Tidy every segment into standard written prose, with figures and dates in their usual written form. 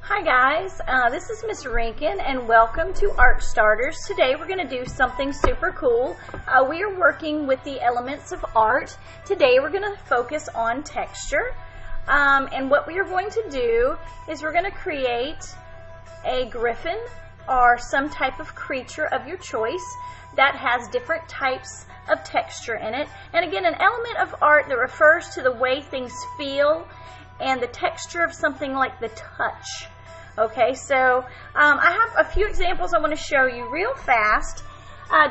Hi guys, this is Miss Rankin and welcome to Art Starters. Today we're going to do something super cool. We are working with the elements of art. Today we're going to focus on texture. And what we are going to do is we're going to create a griffin or some type of creature of your choice that has different types of texture in it. And again, an element of art that refers to the way things feel and the texture of something like the touch. Okay, so I have a few examples I want to show you real fast,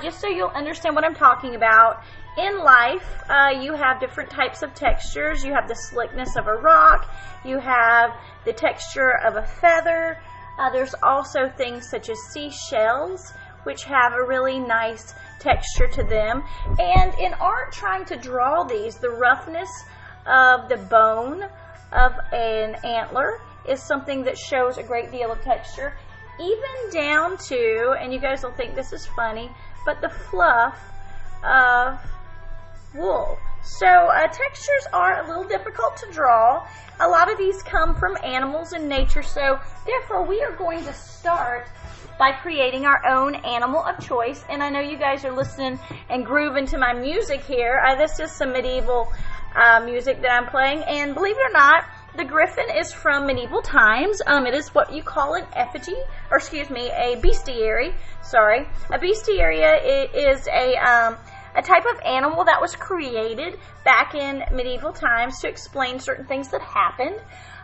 just so you'll understand what I'm talking about. In life, you have different types of textures. You have the slickness of a rock. You have the texture of a feather. There's also things such as seashells, which have a really nice texture to them. And in art, trying to draw these, the roughness of the bone of an antler is something that shows a great deal of texture, even down to, and you guys will think this is funny, but the fluff of wool. So textures are a little difficult to draw. A lot of these come from animals in nature, so therefore we are going to start by creating our own animal of choice. And I know you guys are listening and grooving to my music here. This is some medieval music that I'm playing, and believe it or not, the griffin is from medieval times. It is what you call an effigy, or excuse me, a bestiary. Sorry, a bestiary is a type of animal that was created back in medieval times to explain certain things that happened.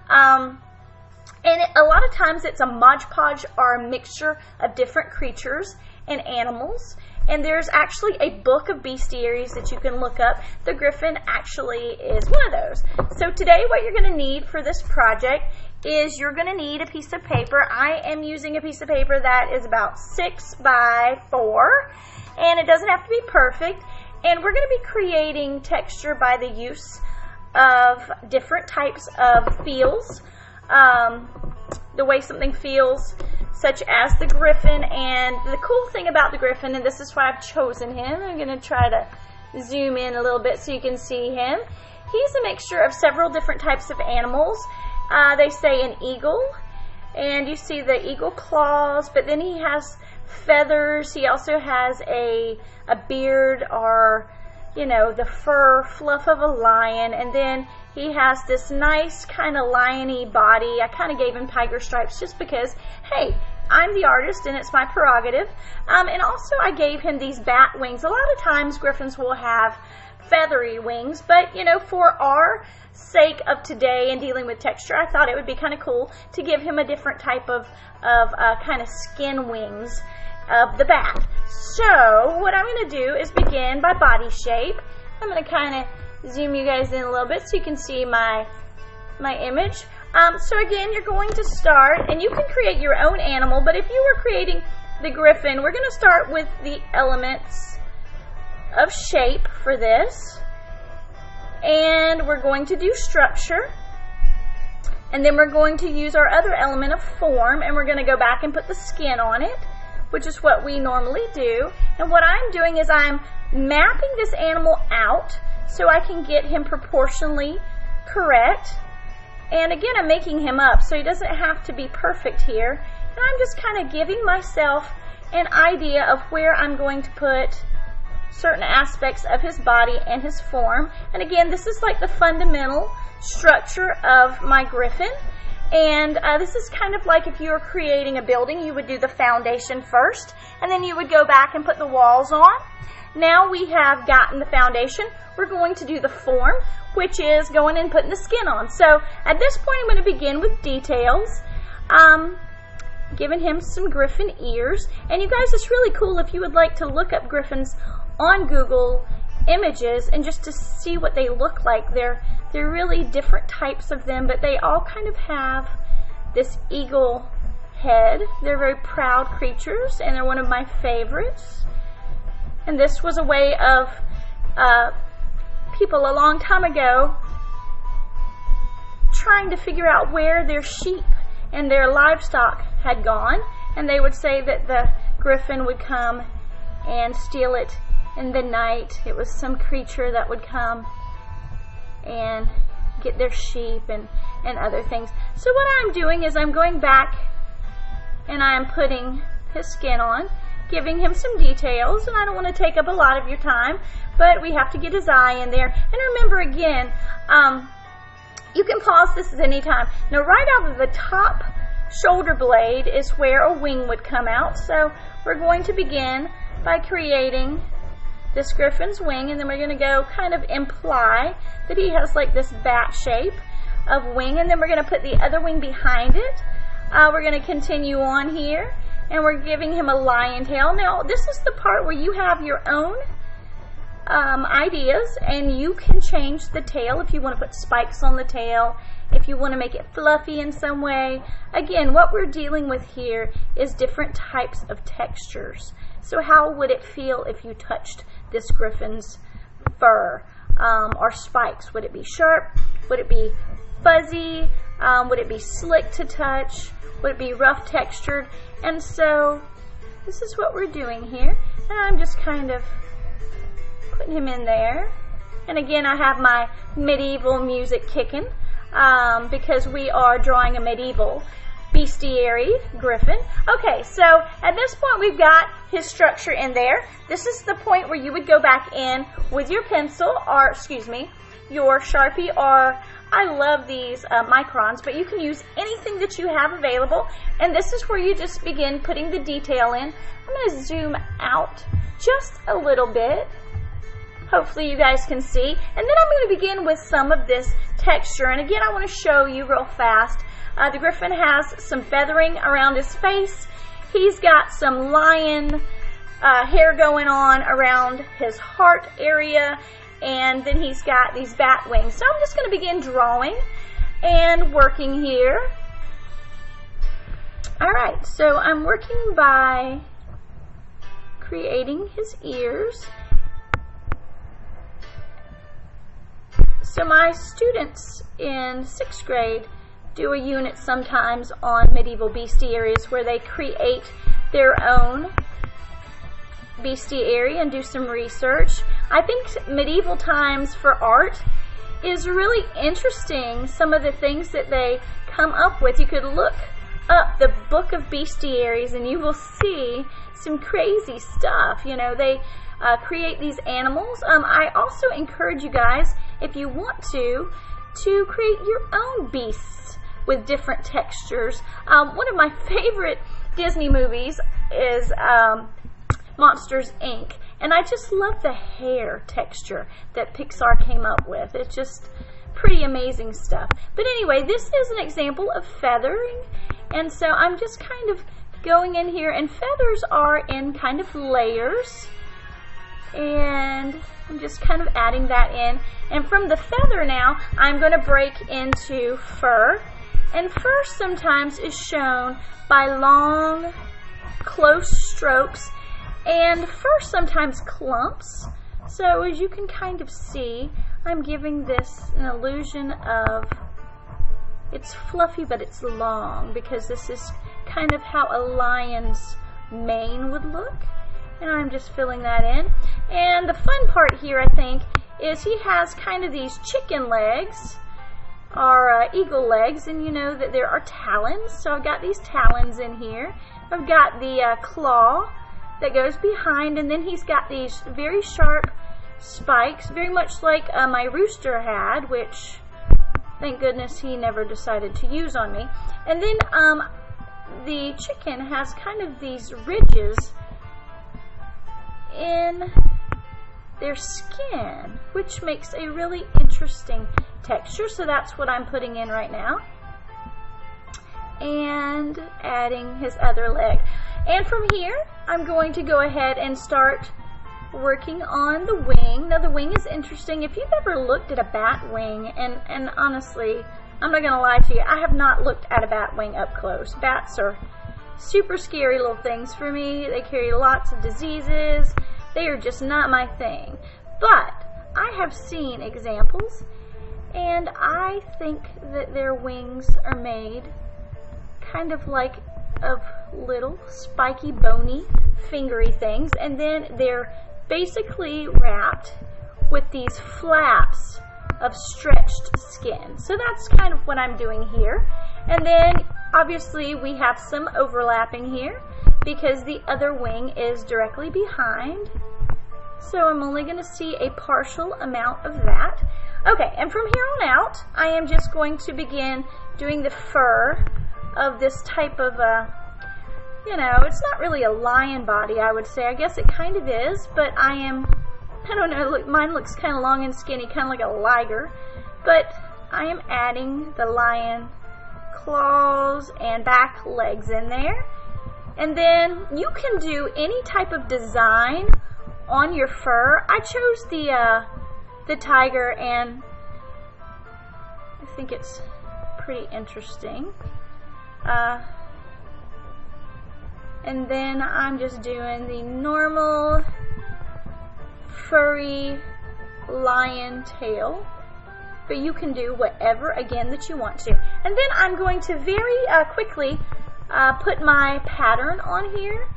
And a lot of times it's a modge podge or a mixture of different creatures and animals. And there's actually a book of bestiaries that you can look up. The griffin actually is one of those. So today what you're going to need for this project is you're going to need a piece of paper. I am using a piece of paper that is about 6 by 4. And it doesn't have to be perfect. And we're going to be creating texture by the use of different types of feels. The way something feels, such as the griffin. And the cool thing about the griffin, and this is why I've chosen him, I'm going to try to zoom in a little bit so you can see him. He's a mixture of several different types of animals. They say an eagle, and you see the eagle claws, but then he has feathers. He also has a beard, or you know, the fur fluff of a lion, and then he has this nice kind of lion-y body. I kind of gave him tiger stripes just because, hey, I'm the artist and it's my prerogative. And also I gave him these bat wings. A lot of times griffins will have feathery wings, but you know, for our sake of today and dealing with texture, I thought it would be kind of cool to give him a different type of kind of skin wings of the bat. So what I'm going to do is begin by body shape. I'm going to kind of zoom you guys in a little bit so you can see my image. So again, you're going to start, and you can create your own animal, but if you were creating the griffin, we're going to start with the elements of shape for this, and we're going to do structure, and then we're going to use our other element of form, and we're going to go back and put the skin on it, which is what we normally do. And what I'm doing is I'm mapping this animal out so I can get him proportionally correct. And again, I'm making him up, so he doesn't have to be perfect here. And I'm just kind of giving myself an idea of where I'm going to put certain aspects of his body and his form. And again, this is like the fundamental structure of my griffin. And this is kind of like if you were creating a building, you would do the foundation first, and then you would go back and put the walls on. Now we have gotten the foundation, we're going to do the form, which is going and putting the skin on. So at this point, I'm going to begin with details, giving him some griffin ears. And you guys, it's really cool if you would like to look up griffins on Google Images and just to see what they look like. They're really different types of them, but they all kind of have this eagle head. They're very proud creatures, and they're one of my favorites. And this was a way of people a long time ago trying to figure out where their sheep and their livestock had gone, and they would say that the griffin would come and steal it in the night. It was some creature that would come and get their sheep and other things. So what I'm doing is I'm going back and I'm putting his skin on, giving him some details, and I don't want to take up a lot of your time, but we have to get his eye in there. And remember again, you can pause this at any time. Now right out of the top shoulder blade is where a wing would come out, so we're going to begin by creating this griffin's wing, and then we're going to go kind of imply that he has like this bat shape of wing, and then we're going to put the other wing behind it. We're going to continue on here, and we're giving him a lion tail. Now this is the part where you have your own ideas, and you can change the tail if you want to put spikes on the tail, if you want to make it fluffy in some way. Again, what we're dealing with here is different types of textures. So how would it feel if you touched this griffin's fur or spikes? Would it be sharp? Would it be fuzzy? Would it be slick to touch? Would it be rough textured? And so this is what we're doing here, and I'm just kind of putting him in there. And again, I have my medieval music kicking because we are drawing a medieval bestiary griffin. Okay, so at this point we've got his structure in there. This is the point where you would go back in with your pencil, or excuse me, your Sharpie, or I love these microns, but you can use anything that you have available. And this is where you just begin putting the detail in. I'm going to zoom out just a little bit. Hopefully you guys can see. And then I'm going to begin with some of this texture. And again, I want to show you real fast. The griffin has some feathering around his face. He's got some lion hair going on around his heart area. And then he's got these bat wings. So I'm just going to begin drawing and working here. Alright, so I'm working by creating his ears. So my students in 6th grade do a unit sometimes on medieval bestiaries where they create their own bestiary and do some research. I think medieval times for art is really interesting, some of the things that they come up with. You could look up the Book of Bestiaries and you will see some crazy stuff. You know, they create these animals. I also encourage you guys, if you want to create your own beasts with different textures. One of my favorite Disney movies is Monsters, Inc. And I just love the hair texture that Pixar came up with. It's just pretty amazing stuff. But anyway, this is an example of feathering. And so I'm just kind of going in here, and feathers are in kind of layers. And I'm just kind of adding that in. And from the feather now, I'm going to break into fur. And fur sometimes is shown by long, close strokes. And fur sometimes clumps. So as you can kind of see, I'm giving this an illusion of it's fluffy but it's long, because this is kind of how a lion's mane would look. And I'm just filling that in. And the fun part here, I think, is he has kind of these chicken legs, or eagle legs, and you know that there are talons. So I've got these talons in here. I've got the claw that goes behind, and then he's got these very sharp spikes, very much like my rooster had, which thank goodness he never decided to use on me. And then the chicken has kind of these ridges in their skin, which makes a really interesting texture. So that's what I'm putting in right now, and adding his other leg. And from here, I'm going to go ahead and start working on the wing. Now the wing is interesting. If you've ever looked at a bat wing, and honestly, I'm not going to lie to you, I have not looked at a bat wing up close. Bats are super scary little things for me. They carry lots of diseases. They are just not my thing. But I have seen examples, and I think that their wings are made kind of like of little spiky, bony, fingery things, and then they're basically wrapped with these flaps of stretched skin. So that's kind of what I'm doing here. And then obviously we have some overlapping here because the other wing is directly behind. So I'm only going to see a partial amount of that. Okay, and from here on out, I am just going to begin doing the fur of this type of, you know, it's not really a lion body, I would say. I guess it kind of is, but I don't know, look, mine looks kind of long and skinny, kind of like a liger. But I am adding the lion claws and back legs in there. And then you can do any type of design on your fur. I chose the tiger, and I think it's pretty interesting. And then I'm just doing the normal furry lion tail, but you can do whatever again that you want to. And then I'm going to very quickly put my pattern on here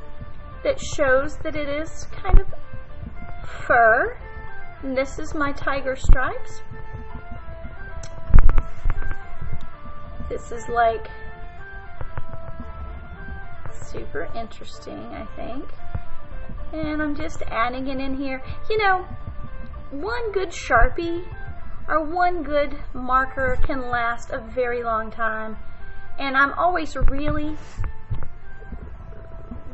that shows that it is kind of fur. And this is my tiger stripes. This is like super interesting, I think. And I'm just adding it in here. You know, one good Sharpie or one good marker can last a very long time. And I'm always really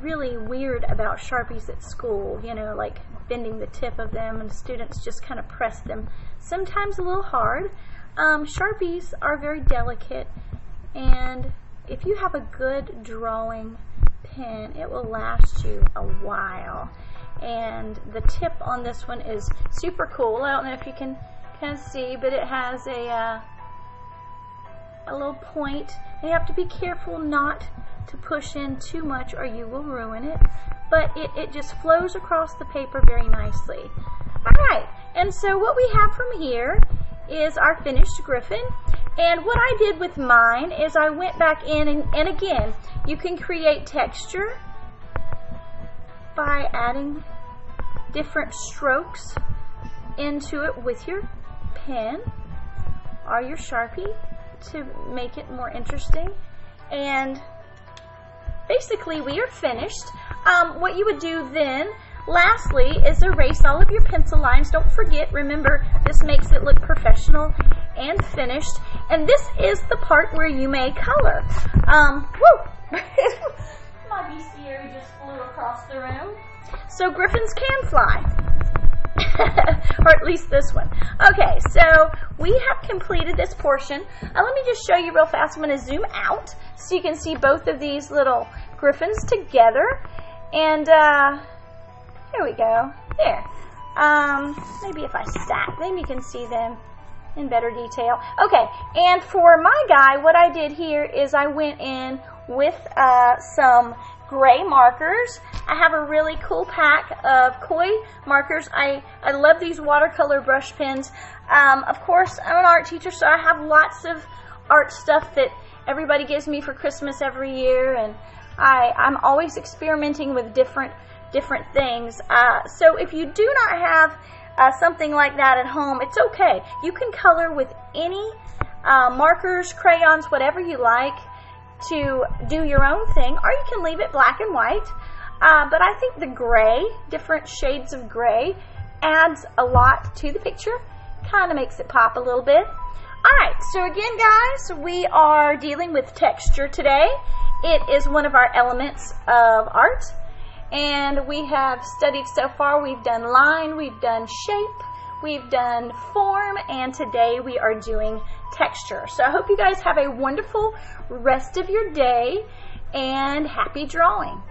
weird about Sharpies at school, you know, like bending the tip of them and students just kind of press them. Sometimes a little hard. Sharpies are very delicate, and if you have a good drawing pen, it will last you a while. And the tip on this one is super cool. I don't know if you can kind of see, but it has a little point. You have to be careful not to push in too much or you will ruin it, but it just flows across the paper very nicely. Alright, and so what we have from here is our finished griffin. And what I did with mine is I went back in, and again, you can create texture by adding different strokes into it with your pen or your Sharpie to make it more interesting. And basically we are finished. What you would do then, lastly, is erase all of your pencil lines. Don't forget, remember, this makes it look professional and finished. And this is the part where you may color. Woo! My bestiary just flew across the room. So griffins can fly. Or at least this one. Okay, so we have completed this portion. Let me just show you real fast. I'm going to zoom out so you can see both of these little griffins together. And here we go. There. Maybe if I stack, maybe you can see them in better detail. Okay, and for my guy, what I did here is I went in with some gray markers. I have a really cool pack of koi markers. I love these watercolor brush pens. Of course, I'm an art teacher, so I have lots of art stuff that everybody gives me for Christmas every year, and I'm always experimenting with different things. So if you do not have something like that at home, it's okay. You can color with any markers, crayons, whatever you like to do your own thing, or you can leave it black and white. But I think the gray, different shades of gray, adds a lot to the picture, kind of makes it pop a little bit. Alright, so again guys, we are dealing with texture today. It is one of our elements of art, and we have studied so far. We've done line, we've done shape, we've done form, and today we are doing texture. So I hope you guys have a wonderful rest of your day, and happy drawing.